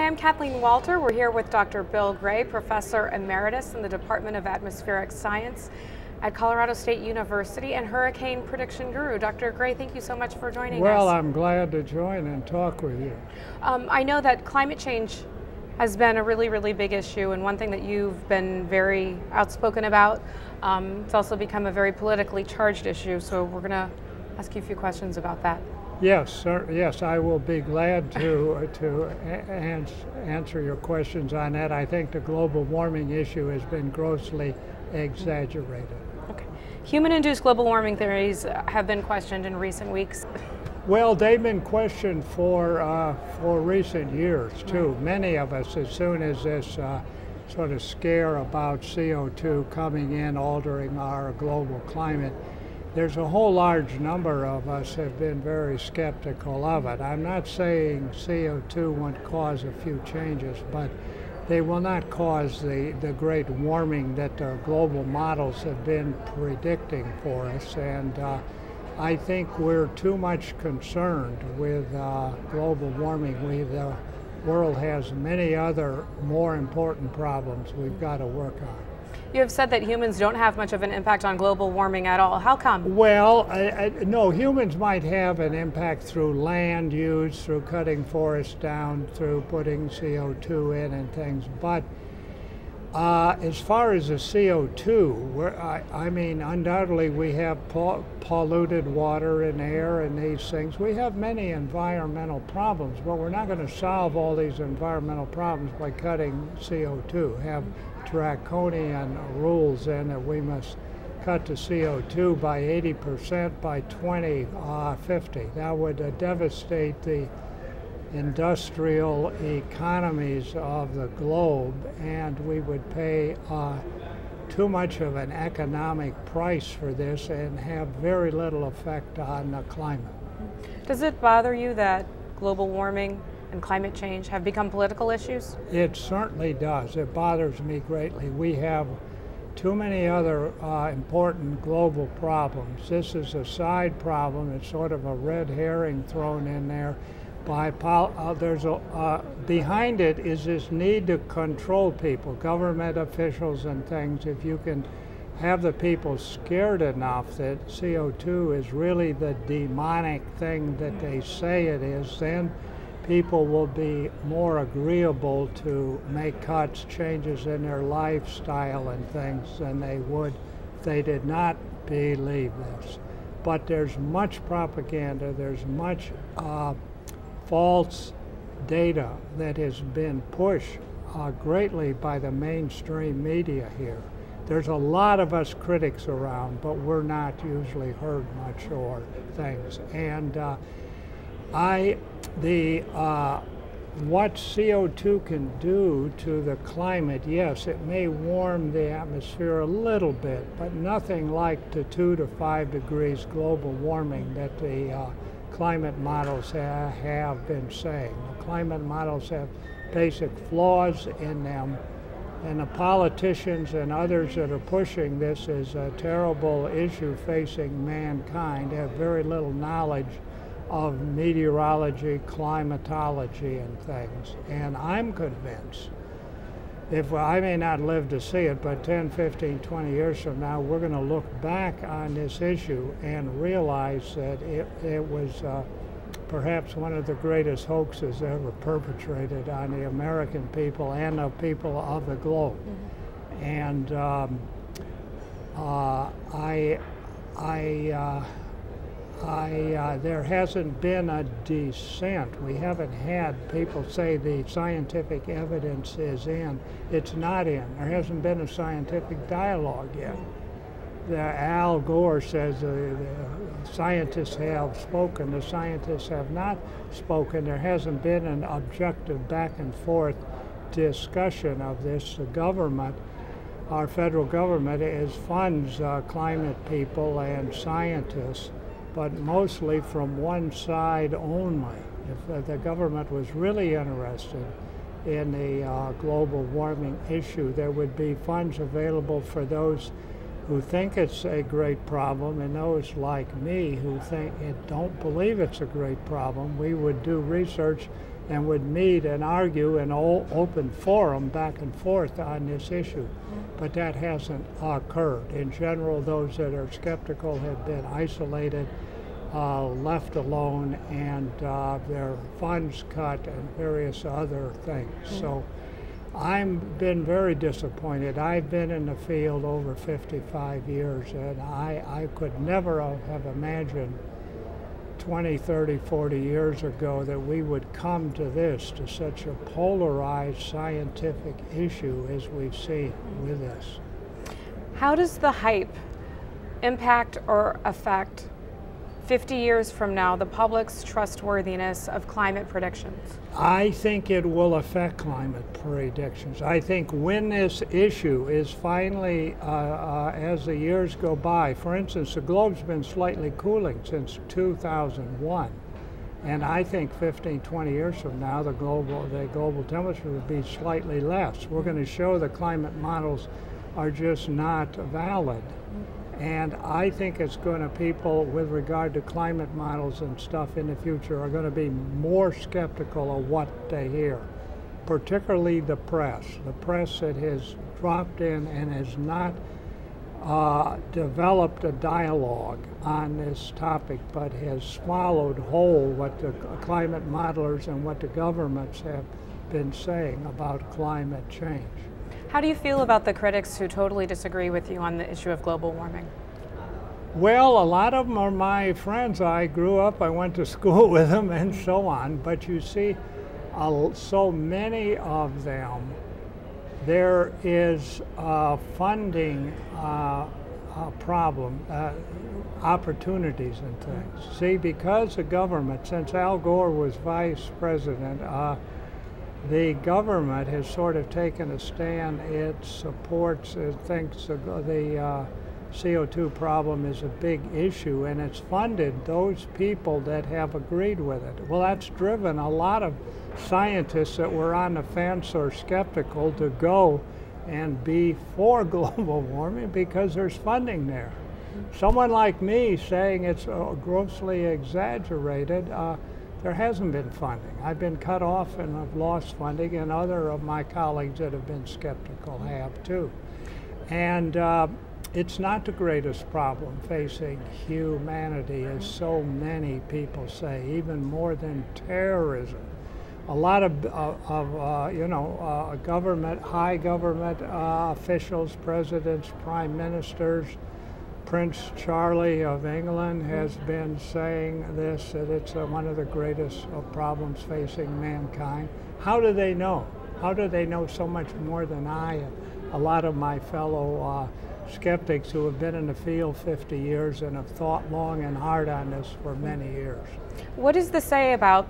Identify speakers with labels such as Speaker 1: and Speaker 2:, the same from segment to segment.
Speaker 1: I'm Kathleen Walter. We're here with Dr. Bill Gray, Professor Emeritus in the Department of Atmospheric Science at Colorado State University and Hurricane Prediction Guru. Dr. Gray, thank you so much for joining us.
Speaker 2: Well, I'm glad to join and talk with you.
Speaker 1: I know that climate change has been a really big issue, and one thing that you've been very outspoken about. It's also become a very politically charged issue, so we're going to ask you a few questions about that.
Speaker 2: Yes, sir. Yes, I will be glad to answer your questions on that. I think the global warming issue has been grossly exaggerated.
Speaker 1: Okay. Human-induced global warming theories have been questioned in recent weeks.
Speaker 2: Well, they've been questioned for recent years too. Right. Many of us, as soon as this sort of scare about CO2 coming in, altering our global climate, there's a whole large number of us have been very skeptical of it. I'm not saying CO2 won't cause a few changes, but they will not cause the great warming that the global models have been predicting for us. And I think we're too much concerned with global warming. The world has many other more important problems we've got to work on.
Speaker 1: You have said that humans don't have much of an impact on global warming at all. How come?
Speaker 2: Well, no, humans might have an impact through land use, through cutting forests down, through putting CO2 in and things. But as far as the CO2, I mean, undoubtedly we have polluted water and air and these things. We have many environmental problems, but we're not going to solve all these environmental problems by cutting CO2. Have draconian rules in that we must cut the CO2 by 80% by 2050. That would devastate the industrial economies of the globe, and we would pay too much of an economic price for this and have very little effect on the climate.
Speaker 1: Does it bother you that global warming and climate change have become political issues?
Speaker 2: It certainly does. It bothers me greatly. We have too many other important global problems. This is a side problem. It's sort of a red herring thrown in there. Behind it is this need to control people, government officials and things. If you can have the people scared enough that CO2 is really the demonic thing that they say it is, then people will be more agreeable to make cuts, changes in their lifestyle and things than they would if they did not believe this. But there's much propaganda, there's much false data that has been pushed greatly by the mainstream media here. There's a lot of us critics around, but we're not usually heard much or things. And what CO2 can do to the climate, yes, it may warm the atmosphere a little bit, but nothing like the 2 to 5 degrees global warming that the climate models have been saying. The climate models have basic flaws in them, and the politicians and others that are pushing this as a terrible issue facing mankind have very little knowledge of meteorology, climatology, and things. And I'm convinced, if I may not live to see it, but 10, 15, 20 years from now, we're going to look back on this issue and realize that it was perhaps one of the greatest hoaxes ever perpetrated on the American people and the people of the globe. Mm-hmm. And there hasn't been a dissent. We haven't had people say the scientific evidence is in. It's not in. There hasn't been a scientific dialogue yet. Al Gore says the scientists have spoken. The scientists have not spoken. There hasn't been an objective back and forth discussion of this. The government, our federal government, funds climate people and scientists, but mostly from one side only. If the government was really interested in the global warming issue, there would be funds available for those who think it's a great problem and those like me who don't believe it's a great problem. We would do research and would meet and argue in an open forum back and forth on this issue. But that hasn't occurred. In general, those that are skeptical have been isolated, left alone, and their funds cut and various other things. So I've been very disappointed. I've been in the field over 55 years, and I could never have imagined 20, 30, 40 years ago that we would come to this, to such a polarized scientific issue as we've seen with this.
Speaker 1: How does the hype impact or affect 50 years from now the public's trustworthiness of climate predictions?
Speaker 2: I think it will affect climate predictions. I think when this issue is finally, as the years go by, for instance, the globe's been slightly cooling since 2001. And I think 15, 20 years from now, the global temperature will be slightly less. We're going to show the climate models are just not valid. And I think it's going to, people with regard to climate models and stuff in the future are going to be more skeptical of what they hear, particularly the press. The press that has dropped in and has not developed a dialogue on this topic, but has swallowed whole what the climate modelers and what the governments have been saying about climate change.
Speaker 1: How do you feel about the critics who totally disagree with you on the issue of global warming?
Speaker 2: Well, a lot of them are my friends. I grew up, I went to school with them and so on. But you see, so many of them, there is a funding problem, opportunities and things. See, because the government, since Al Gore was vice president, the government has sort of taken a stand. It supports, it thinks the CO2 problem is a big issue, and it's funded those people that have agreed with it. Well, that's driven a lot of scientists that were on the fence or skeptical to go and be for global warming because there's funding there. Someone like me saying it's grossly exaggerated, there hasn't been funding. I've been cut off and I've lost funding, and other of my colleagues that have been skeptical have too. And it's not the greatest problem facing humanity, as so many people say, even more than terrorism. A lot of government, high government officials, presidents, prime ministers, Prince Charlie of England has been saying this, that it's one of the greatest problems facing mankind. How do they know? How do they know so much more than I and a lot of my fellow skeptics who have been in the field 50 years and have thought long and hard on this for many years?
Speaker 1: What does this say about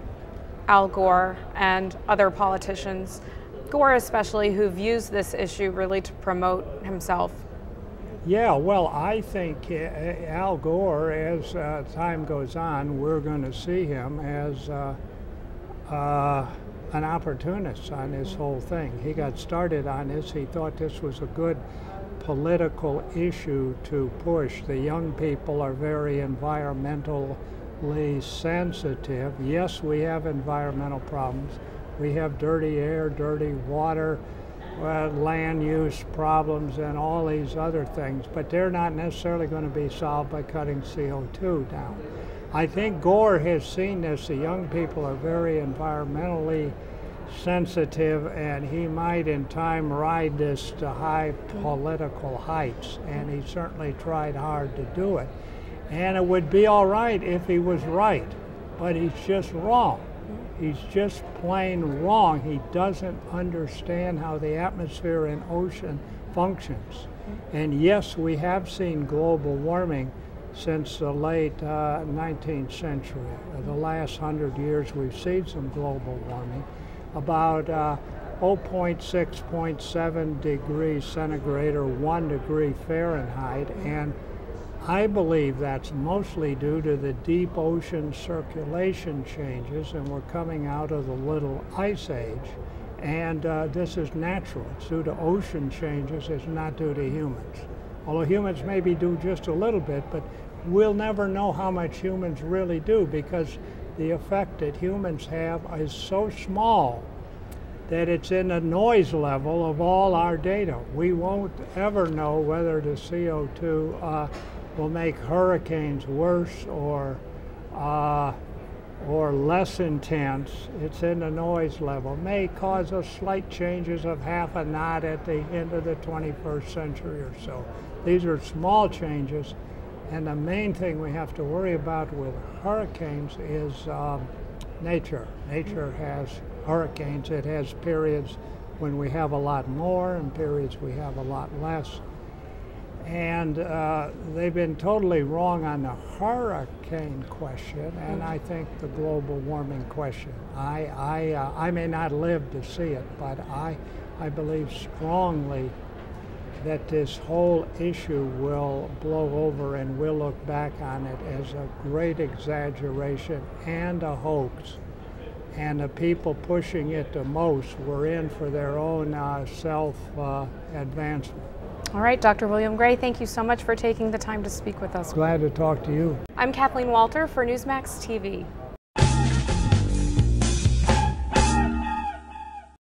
Speaker 1: Al Gore and other politicians, Gore especially, who've used this issue really to promote himself?
Speaker 2: Yeah, well, I think Al Gore, as time goes on, we're going to see him as an opportunist on this whole thing. He got started on this. He thought this was a good political issue to push. The young people are very environmentally sensitive. Yes, we have environmental problems. We have dirty air, dirty water, land use problems, and all these other things, but they're not necessarily going to be solved by cutting CO2 down. I think Gore has seen this. The young people are very environmentally sensitive, and he might in time ride this to high political heights, and he certainly tried hard to do it. And it would be all right if he was right, but he's just wrong. He's just plain wrong. He doesn't understand how the atmosphere and ocean functions. And yes, we have seen global warming since the late 19th century. The last 100 years we've seen some global warming, about 0.6, 0.7 degrees centigrade or 1 degree Fahrenheit. And I believe that's mostly due to the deep ocean circulation changes, and we're coming out of the Little Ice Age. And this is natural. It's due to ocean changes. It's not due to humans. Although humans maybe do just a little bit, but we'll never know how much humans really do, because the effect that humans have is so small that it's in the noise level of all our data. We won't ever know whether the CO2 will make hurricanes worse or less intense. It's in the noise level. It may cause us slight changes of half a knot at the end of the 21st century or so. These are small changes, and the main thing we have to worry about with hurricanes is nature. Nature has hurricanes. It has periods when we have a lot more and periods we have a lot less. And they've been totally wrong on the hurricane question, and I think the global warming question. I may not live to see it, but I believe strongly that this whole issue will blow over, and we'll look back on it as a great exaggeration and a hoax. And the people pushing it the most were in for their own self-advancement.
Speaker 1: All right, Dr. William Gray, thank you so much for taking the time to speak with us.
Speaker 2: Glad to talk to you.
Speaker 1: I'm Kathleen Walter for Newsmax TV.